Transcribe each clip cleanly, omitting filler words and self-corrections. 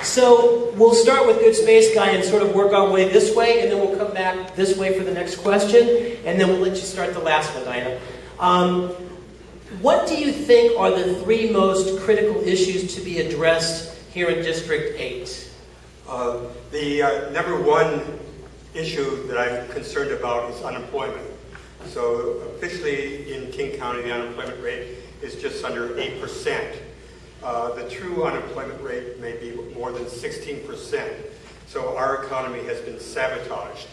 So we'll start with Good Space Guy and sort of work our way this way, and then we'll come back this way for the next question, and then we'll let you start the last one, Diana. What do you think are the three most critical issues to be addressed here in District 8? The number one issue that I'm concerned about is unemployment. So officially in King County, the unemployment rate is just under 8%. The true unemployment rate may be more than 16%. So our economy has been sabotaged.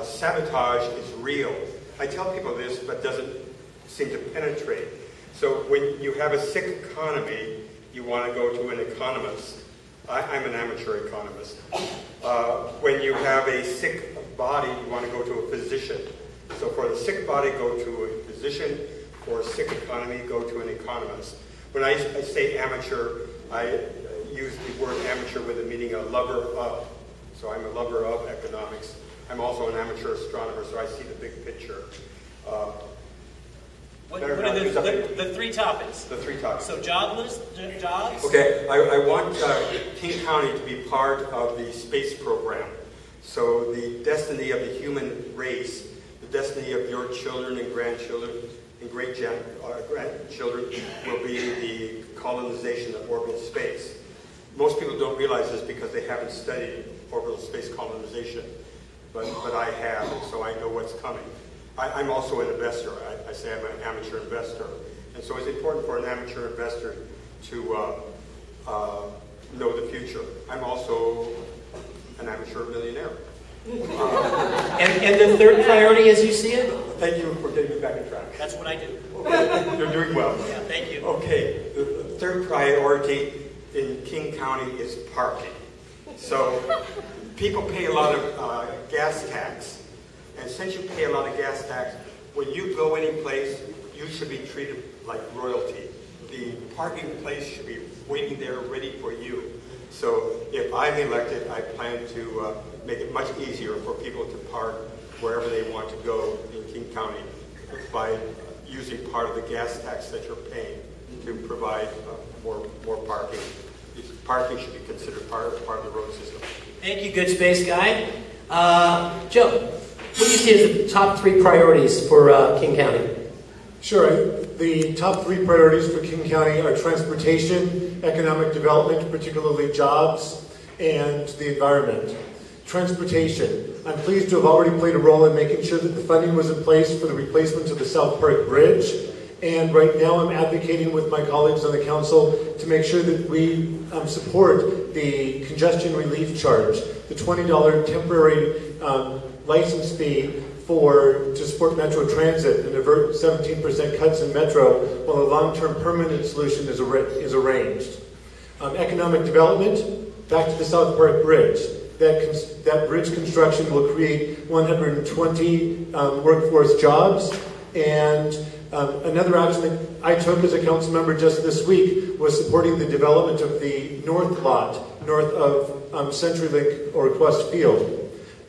Sabotage is real. I tell people this, but doesn't seem to penetrate. So when you have a sick economy, you want to go to an economist. I'm an amateur economist. When you have a sick body, you want to go to a physician. So for the sick body, go to a physician. For a sick economy, go to an economist. When I say amateur, I use the word amateur with the meaning a lover of. So I'm a lover of economics. I'm also an amateur astronomer, so I see the big picture. What are the three topics? The three topics. So jobs? Okay, I want King County to be part of the space program. So the destiny of the human race, the destiny of your children and grandchildren and grandchildren will be the colonization of orbital space. Most people don't realize this because they haven't studied orbital space colonization, but I have, and so I know what's coming. I'm also an investor. I say I'm an amateur investor. And so it's important for an amateur investor to know the future. I'm also an amateur millionaire. And the third priority as you see it? Thank you for getting me back on track. That's what I do. Okay. You're doing well. Yeah, thank you. Okay, the third priority in King County is parking. So people pay a lot of gas tax. And since you pay a lot of gas tax, when you go any place, you should be treated like royalty. The parking place should be waiting there ready for you. So if I'm elected, I plan to make it much easier for people to park wherever they want to go in King County by using part of the gas tax that you're paying to provide more parking. Parking should be considered part of the road system. Thank you, Good Space Guy. Joe, what do you see as the top three priorities for King County? Sure. The top three priorities for King County are transportation, economic development, particularly jobs, and the environment. Transportation. I'm pleased to have already played a role in making sure that the funding was in place for the replacement of the South Park Bridge. And right now I'm advocating with my colleagues on the council to make sure that we support the congestion relief charge, the $20 temporary license fee to support Metro Transit and avert 17% cuts in Metro, while a long-term permanent solution is arranged. Economic development, back to the South Park Bridge. That bridge construction will create 120 workforce jobs, and another action that I took as a council member just this week was supporting the development of the north lot, north of CenturyLink or Quest Field.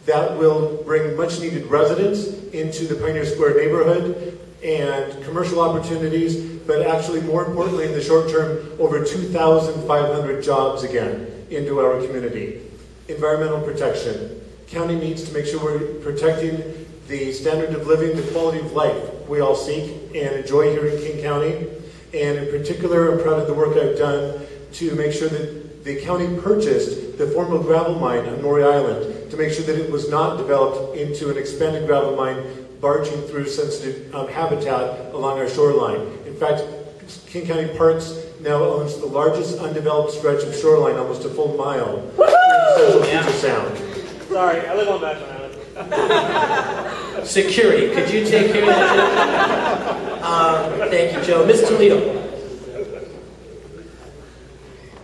That will bring much-needed residents into the Pioneer Square neighborhood and commercial opportunities, but actually, more importantly, in the short term, over 2,500 jobs again into our community. Environmental protection. County needs to make sure we're protecting the standard of living, the quality of life we all seek and enjoy here in King County. And in particular, I'm proud of the work I've done to make sure that the county purchased the former gravel mine on Maury Island to make sure that it was not developed into an expanded gravel mine barging through sensitive habitat along our shoreline. In fact, King County Parks now owns the largest undeveloped stretch of shoreline, almost a full mile, in Central Puget Sound. Sorry, I live on Back Island. Security, could you take care of that? Thank you, Joe. Ms. Toledo.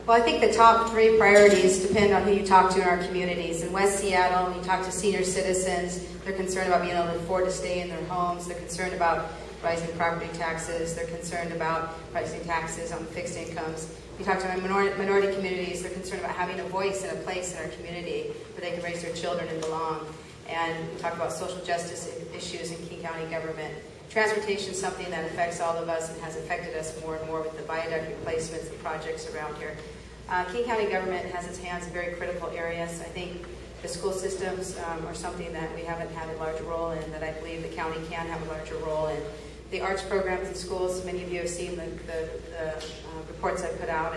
Well, I think the top three priorities depend on who you talk to in our communities. In West Seattle, when you talk to senior citizens, they're concerned about being able to afford to stay in their homes. They're concerned about rising property taxes. They're concerned about rising taxes on fixed incomes. You talk to minority communities, they're concerned about having a voice and a place in our community where they can raise their children and belong. And we talk about social justice issues in King County government. Transportation is something that affects all of us and has affected us more and more with the viaduct replacements and projects around here. King County government has its hands in very critical areas. I think the school systems are something that we haven't had a large role in, that I believe the county can have a larger role in. The arts programs in schools, many of you have seen the reports I put out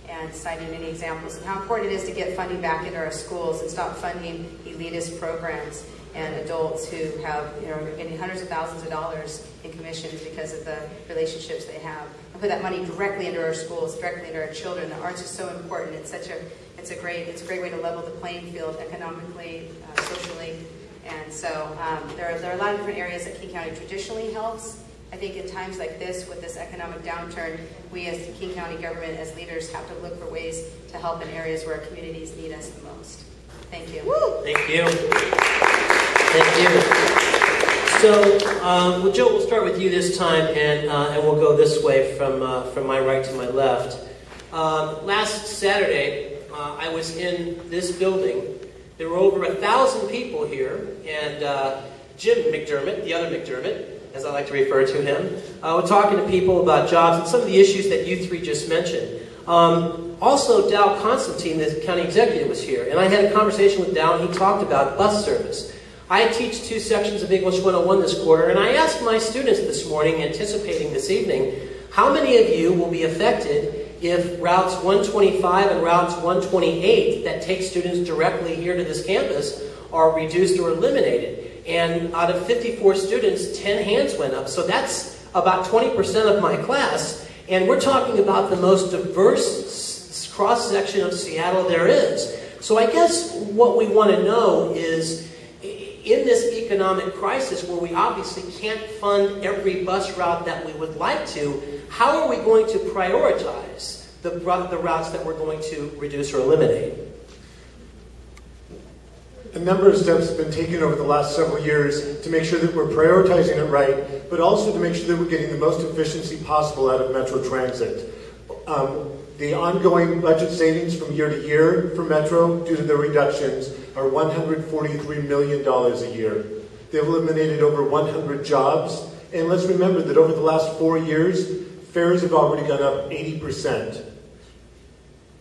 and cited many examples of how important it is to get funding back into our schools and stop funding elitist programs and adults who have, are getting hundreds of thousands of dollars in commissions because of the relationships they have. And put that money directly into our schools, directly into our children. The arts is so important. It's a great way to level the playing field economically, socially, and so there are a lot of different areas that King County traditionally helps. I think in times like this, with this economic downturn, we as the King County government, as leaders, have to look for ways to help in areas where our communities need us the most. Thank you. Woo! Thank you. Thank you. So, well, Joe, we'll start with you this time, and we'll go this way from my right to my left. Last Saturday, I was in this building. There were over 1,000 people here, and Jim McDermott, the other McDermott, as I like to refer to him, we're talking to people about jobs and some of the issues that you three just mentioned. Also, Dow Constantine, the county executive, was here, and I had a conversation with Dow, and he talked about bus service. I teach 2 sections of English 101 this quarter, and I asked my students this morning, anticipating this evening, how many of you will be affected if routes 125 and routes 128 that take students directly here to this campus are reduced or eliminated? And out of 54 students, 10 hands went up. So that's about 20% of my class. And we're talking about the most diverse cross-section of Seattle there is. So I guess what we want to know is, in this economic crisis where we obviously can't fund every bus route that we would like to, how are we going to prioritize the routes that we're going to reduce or eliminate? A number of steps have been taken over the last several years to make sure that we're prioritizing it right, but also to make sure that we're getting the most efficiency possible out of Metro Transit. The ongoing budget savings from year to year for Metro, due to the reductions, are $143 million a year. They've eliminated over 100 jobs, and let's remember that over the last 4 years, fares have already gone up 80%.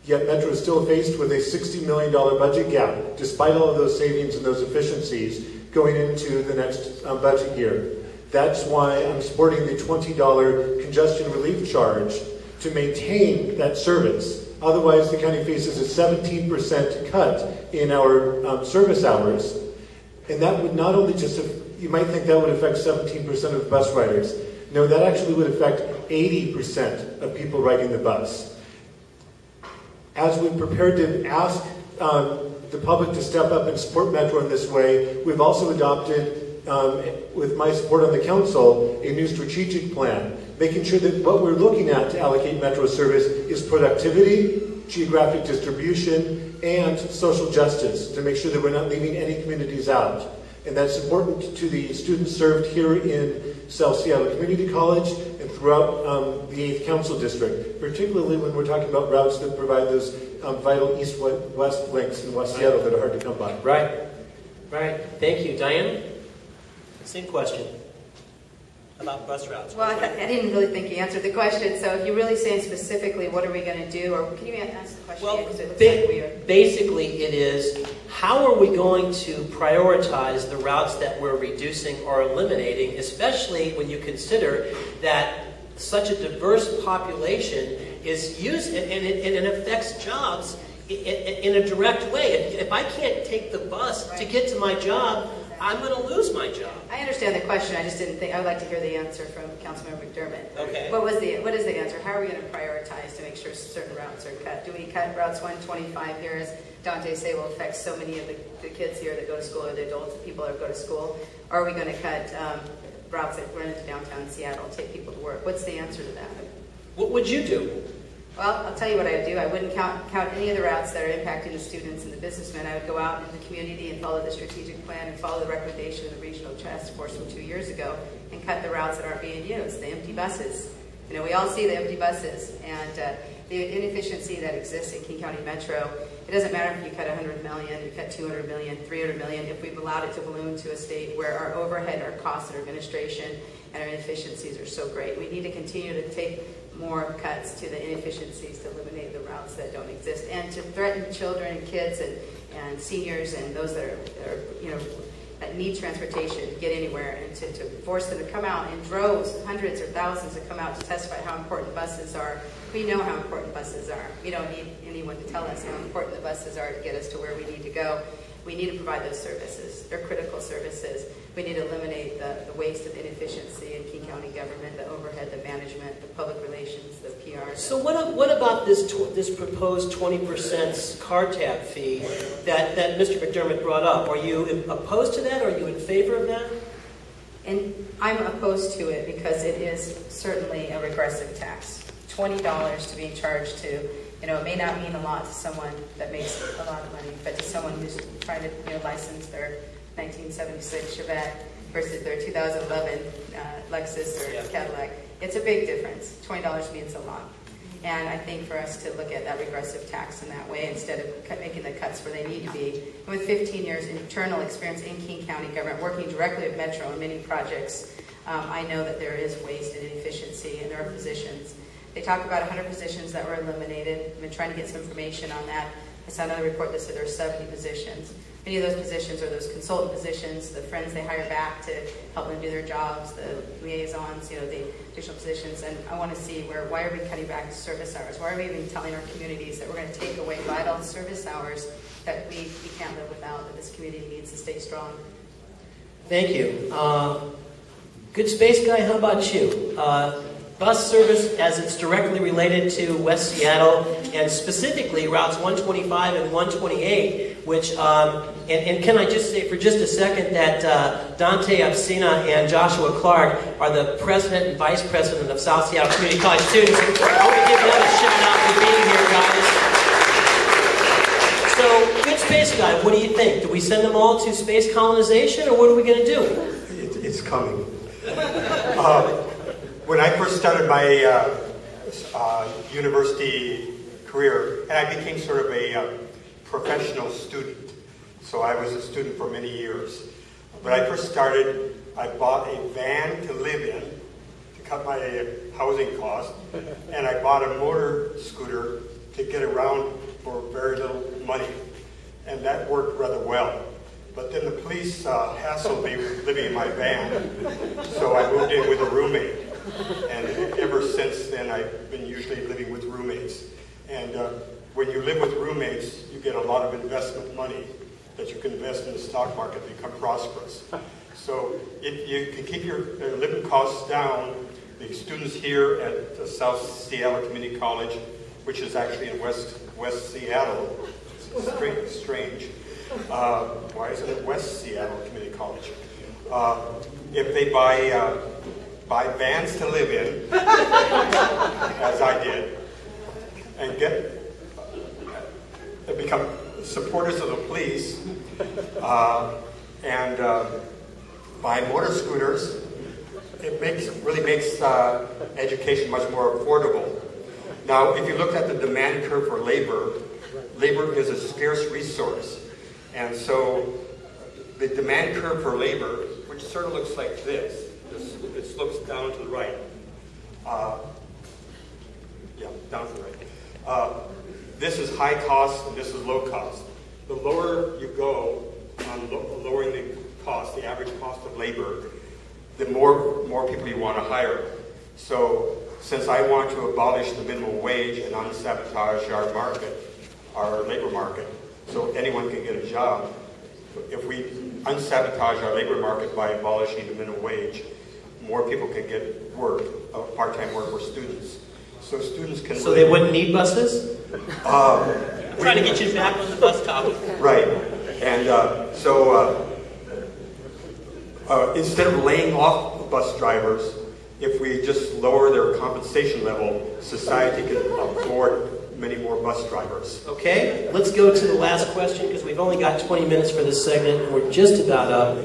Yet Metro is still faced with a $60 million budget gap, despite all of those savings and those efficiencies going into the next budget year. That's why I'm supporting the $20 congestion relief charge to maintain that service. Otherwise, the county faces a 17% cut in our service hours. And that would not only just, you might think that would affect 17% of the bus riders. No, that actually would affect 80% of people riding the bus. As we've prepared to ask the public to step up and support Metro in this way, we've also adopted, with my support on the council, a new strategic plan, making sure that what we're looking at to allocate Metro service is productivity, geographic distribution, and social justice, to make sure that we're not leaving any communities out. And that's important to the students served here in South Seattle Community College and throughout the 8th Council District, particularly when we're talking about routes that provide those vital east-west links in West Seattle that are hard to come by. Right. Right. Thank you. Diane? Same question about bus routes. Well, I didn't really think you answered the question, so if you're really saying specifically what are we going to do, or can you ask the question again, because it looks like we are... Basically it is, how are we going to prioritize the routes that we're reducing or eliminating, especially when you consider that such a diverse population is used, and it affects jobs in a direct way. If I can't take the bus to get to my job, I'm going to lose my job. I understand the question. I just didn't think. I would like to hear the answer from Councilmember McDermott. Okay. What is the answer? How are we going to prioritize to make sure certain routes are cut? Do we cut routes 125 here, as Dante say, will affect so many of the kids here that go to school, or the adults, the people that go to school? Or are we going to cut routes that run into downtown Seattle, take people to work? What's the answer to that? What would you do? Well, I'll tell you what I would do. I wouldn't count any of the routes that are impacting the students and the businessmen. I would go out in the community and follow the strategic plan and follow the recommendation of the regional task force from 2 years ago and cut the routes that aren't being used, the empty buses. You know, we all see the empty buses and the inefficiency that exists in King County Metro. It doesn't matter if you cut 100 million, you cut 200 million, 300 million, if we've allowed it to balloon to a state where our overhead, our costs, our administration, and our inefficiencies are so great. We need to continue to take more cuts to the inefficiencies to eliminate the routes that don't exist, and to threaten children and kids and seniors and those that are that need transportation to get anywhere, and to force them to come out in droves, hundreds or thousands, to come out to testify how important buses are. We know how important buses are. We don't need anyone to tell us how important the buses are to get us to where we need to go. We need to provide those services. They're critical services. We need to eliminate the waste of inefficiency in King County government, the overhead, the management, the public relations, the PR. So what about this proposed 20% car tab fee that Mr. McDermott brought up? Are you opposed to that? Are you in favor of that? And I'm opposed to it because it is certainly a regressive tax. $20 to be charged to, it may not mean a lot to someone that makes a lot of money, but to someone who's trying to license their 1976 Chevette versus their 2011 Lexus or Cadillac, it's a big difference. $20 means a lot. And I think for us to look at that regressive tax in that way instead of making the cuts where they need to be. And with 15 years internal experience in King County government, working directly with Metro on many projects, I know that there is waste and inefficiency in our positions. They talk about 100 positions that were eliminated. I've been trying to get some information on that. I saw another report that said there are 70 positions. Many of those positions are those consultant positions, the friends they hire back to help them do their jobs, the liaisons, the additional positions. And I want to see why are we cutting back service hours? Why are we even telling our communities that we're going to take away vital service hours that we can't live without, that this community needs to stay strong? Thank you. Good space guy, how about you? Bus service as it's directly related to West Seattle, and specifically routes 125 and 128, which, and can I just say for just a second that Dante Apsina and Joshua Clark are the president and vice president of South Seattle Community College students. I want to give them a shout out for being here, guys. So, good space guy, what do you think? Do we send them all to space colonization, or what are we going to do? It's coming. When I first started my university career, and I became sort of a professional student, so I was a student for many years. When I first started, I bought a van to live in to cut my housing costs, and I bought a motor scooter to get around for very little money, and that worked rather well. But then the police hassled me with living in my van, so I moved in with a roommate. And ever since then, I've been usually living with roommates. And when you live with roommates, you get a lot of investment money that you can invest in the stock market and become prosperous. So if you can keep your living costs down, the students here at South Seattle Community College, which is actually in West Seattle, strange. Why isn't it West Seattle Community College? If they buy vans to live in, as I did, and become supporters of the police, and buy motor scooters, it really makes education much more affordable. Now, if you look at the demand curve for labor is a scarce resource. And so the demand curve for labor, which sort of looks like this, it slopes down to the right. Down to the right. This is high cost and this is low cost. The lower you go on lowering the cost, the average cost of labor, the more people you want to hire. So since I want to abolish the minimum wage and unsabotage our labor market, so anyone can get a job, if we unsabotage our labor market by abolishing the minimum wage, more people can get work, part-time work for students. So students can... So they wouldn't need buses? I'm trying to get you back on the bus topic. Right. And instead of laying off bus drivers, if we just lower their compensation level, society can afford many more bus drivers. Okay, let's go to the last question because we've only got 20 minutes for this segment and we're just about up.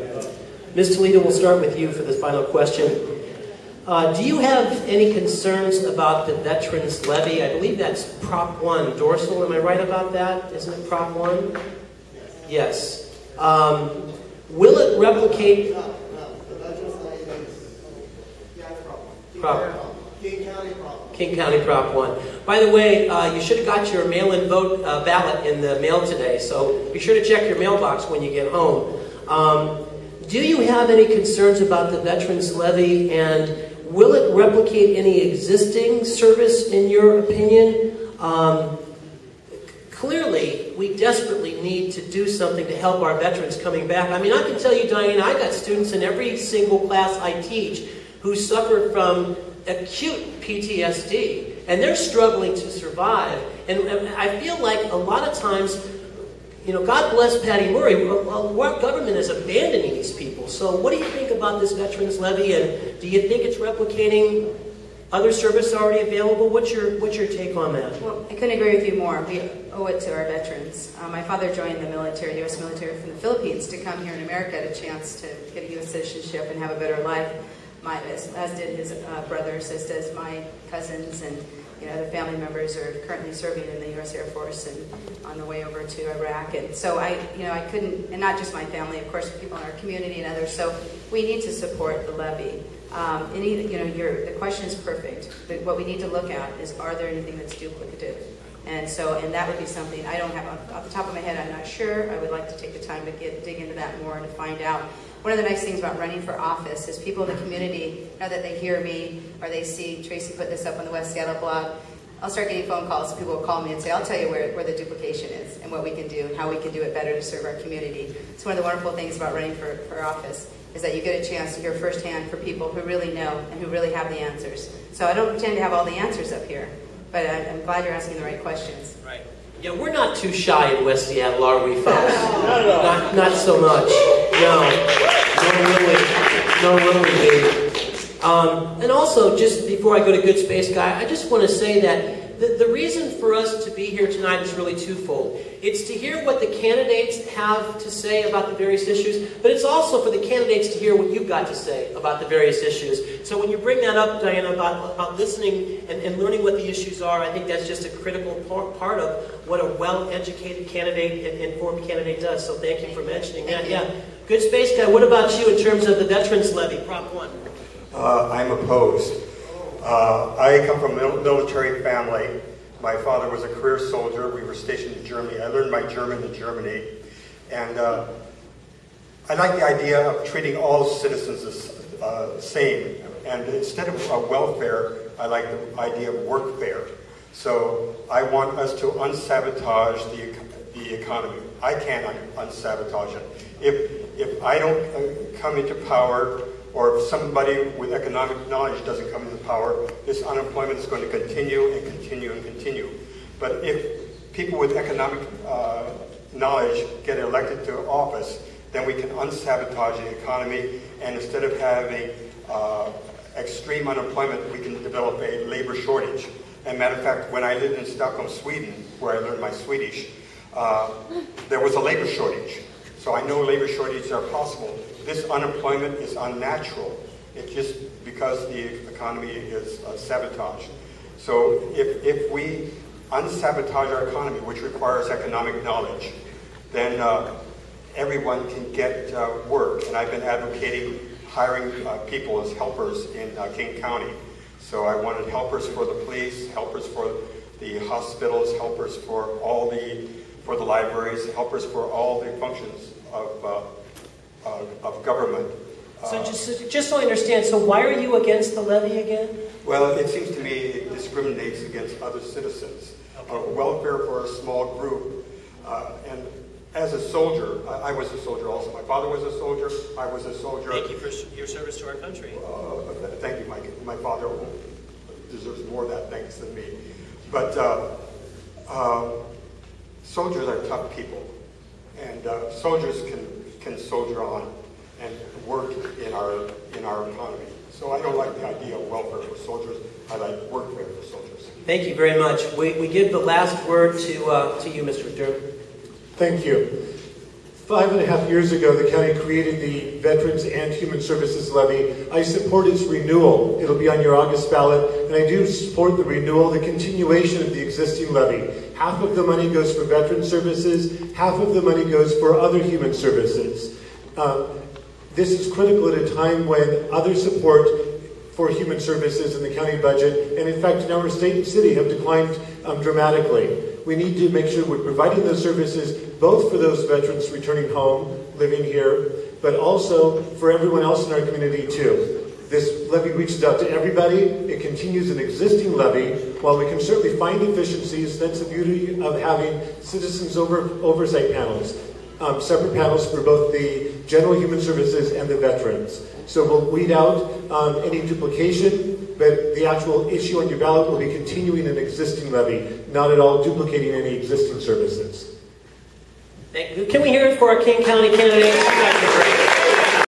Ms. Toledo, we'll start with you for this final question. Do you have any concerns about the Veterans Levy? I believe that's Prop 1 dorsal. Am I right about that? Isn't it Prop 1? Yes. Will it replicate... No. The Veterans Levy is Prop 1. Prop. King County Prop 1. King County Prop 1. By the way, you should have got your mail-in vote ballot in the mail today, so be sure to check your mailbox when you get home. Do you have any concerns about the Veterans Levy, and will it replicate any existing service in your opinion? Clearly, we desperately need to do something to help our veterans coming back. I mean, I can tell you, Diane, I got students in every single class I teach who suffer from acute PTSD, and they're struggling to survive. And I feel like a lot of times, you know, God bless Patty Murray, our government is abandoning these people. So what do you think about this Veterans Levy, and do you think it's replicating other service already available? What's your take on that? Well, I couldn't agree with you more. We owe it to our veterans. My father joined the military, U.S. military from the Philippines, to come here in America, had a chance to get a U.S. citizenship and have a better life. As did his brothers, as does my cousins, and other family members are currently serving in the U.S. Air Force and on the way over to Iraq. And so I couldn't, and not just my family, of course, people in our community and others. So we need to support the levy. The question is perfect. But what we need to look at is, are there anything that's duplicative? And that would be something I don't have off the top of my head. I'm not sure. I would like to take the time to dig into that more and to find out. One of the nice things about running for office is people in the community know that they hear me or they see Tracy put this up on the West Seattle blog. I'll start getting phone calls. People will call me and say, I'll tell you where the duplication is and what we can do and how we can do it better to serve our community. It's one of the wonderful things about running for office is that you get a chance to hear firsthand from people who really know and who really have the answers. So I don't pretend to have all the answers up here, but I'm glad you're asking the right questions. Right. Yeah, we're not too shy in West Seattle, are we, folks? Not at all. Not so much. No, really. And also, just before I go to Good Space Guy, I just want to say that the reason for us to be here tonight is really twofold. It's to hear what the candidates have to say about the various issues, but it's also for the candidates to hear what you've got to say about the various issues. So when you bring that up, Diana, about listening and learning what the issues are, I think that's just a critical part of what a well-educated candidate and informed candidate does. So thank you for mentioning that. Yeah. Good Space Guy, what about you in terms of the Veterans Levy, Prop 1? I'm opposed. I come from a military family. My father was a career soldier. We were stationed in Germany. I learned my German in Germany. And I like the idea of treating all citizens as same. And instead of welfare, I like the idea of workfare. So I want us to unsabotage the economy. I can't unsabotage it. If I don't come into power, or if somebody with economic knowledge doesn't come into power, this unemployment is going to continue and continue and continue. But if people with economic knowledge get elected to office, then we can unsabotage the economy, and instead of having extreme unemployment, we can develop a labor shortage. And matter of fact, when I lived in Stockholm, Sweden, where I learned my Swedish, there was a labor shortage. So I know labor shortages are possible. This unemployment is unnatural. It's just because the economy is sabotaged. So if we unsabotage our economy, which requires economic knowledge, then everyone can get work. And I've been advocating hiring people as helpers in King County. So I wanted helpers for the police, helpers for the hospitals, helpers for for the libraries, helpers for all the functions of government. So just so I understand, so why are you against the levy again? Well, it seems to me it discriminates against other citizens. Okay. Welfare for a small group. And as a soldier, I was a soldier also. My father was a soldier. I was a soldier. Thank you for your service to our country. Thank you, Mike. My father deserves more of that thanks than me. But soldiers are tough people. And soldiers can soldier on and work in our economy. So I don't like the idea of welfare for soldiers. I like workfare for soldiers. Thank you very much. We give the last word to you, Mr. McDermott. Thank you. 5.5 years ago, the county created the Veterans and Human Services Levy. I support its renewal. It'll be on your August ballot. And I do support the renewal, the continuation of the existing levy. Half of the money goes for veteran services, half of the money goes for other human services. This is critical at a time when other support for human services in the county budget, and in fact in our state and city have declined dramatically. We need to make sure we're providing those services both for those veterans returning home, living here, but also for everyone else in our community too. This levy reaches out to everybody. It continues an existing levy. While we can certainly find efficiencies, that's the beauty of having citizens oversight panels. Separate panels for both the general human services and the veterans. So we'll weed out any duplication, but the actual issue on your ballot will be continuing an existing levy, not at all duplicating any existing services. Thank you. Can we hear it for our King County candidates? You guys are great.